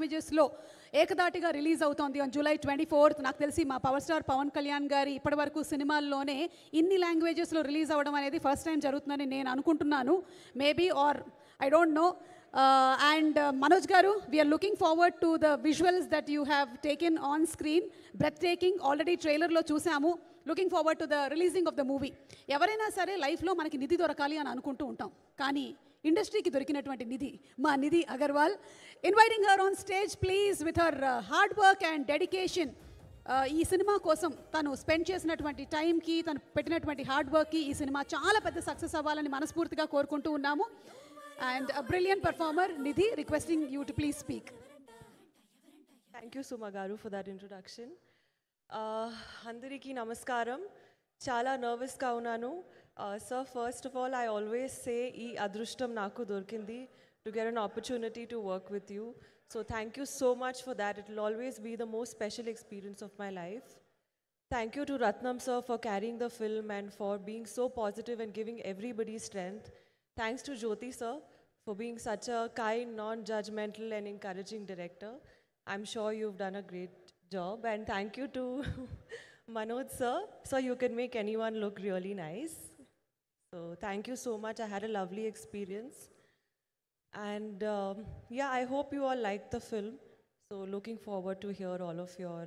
లాంగ్వేజెస్లో ఏకదాటిగా రిలీజ్ అవుతోంది on July 24th. నాకు తెలిసి మా పవర్ స్టార్ పవన్ కళ్యాణ్ గారి ఇప్పటివరకు సినిమాల్లోనే ఇన్ని లాంగ్వేజెస్లో రిలీజ్ అవ్వడం అనేది ఫస్ట్ టైం జరుగుతుందని నేను అనుకుంటున్నాను. Maybe or I don't know. And Manoj garu, we are looking forward to the visuals that you have taken on screen. Breathtaking. Already trailer lo chusamu. Looking forward to the releasing of the movie. Evaraina sare life lo manaki nidhi dorakali ani anukuntu untam. Kani industry ki dorikinatuvanti nidhi ma Nidhi Agarwal. Inviting her on stage please with her hard work and dedication. ఈ cinema కోసం తను spend చేసినటువంటి టైంకి తను పెట్టినటువంటి hard వర్క్కి ఈ cinema చాలా పెద్ద సక్సెస్ అవ్వాలని మనస్ఫూర్తిగా కోరుకుంటూ ఉన్నాము. And a brilliant performer, Nidhi, requesting you to please speak. Thank you, Suma garu, for that introduction. Andariki namaskaram. Chala nervous ga unnanu. Sir, first of all, I always say, ee adrushtam naku dorkindi to get an opportunity to work with you. So thank you so much for that. It will always be the most special experience of my life. Thank you to Ratnam sir for carrying the film and for being so positive and giving everybody strength. Thanks to Jyoti sir for being such a kind, non-judgmental and encouraging director. I'm sure you've done a great job. And thank you to Manoj sir. So you can make anyone look really nice. So thank you so much. I had a lovely experience. And yeah, I hope you all liked the film. So looking forward to hear all of your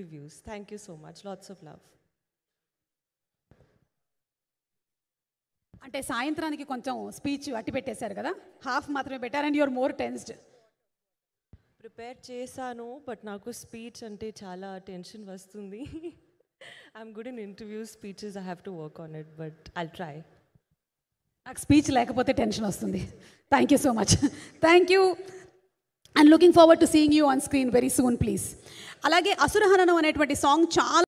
reviews. Thank you so much. Lots of love. అంటే సాయంత్రానికి కొంచెం speech అట్టి పెట్టేశారు కదా, half మాత్రమే పెట్టారు. And your more tensed. Prepare చేశాను but నాకు స్పీచ్ అంటే చాలా టెన్షన్ వస్తుంది. I'm good in interviews, speeches I have to work on it but I'll try. నాకు స్పీచ్ లేకపోతే టెన్షన్ వస్తుంది. Thank you so much. Thank you and looking forward to seeing you on screen very soon please. అలాగే అసురహననం అనేటువంటి song చాలా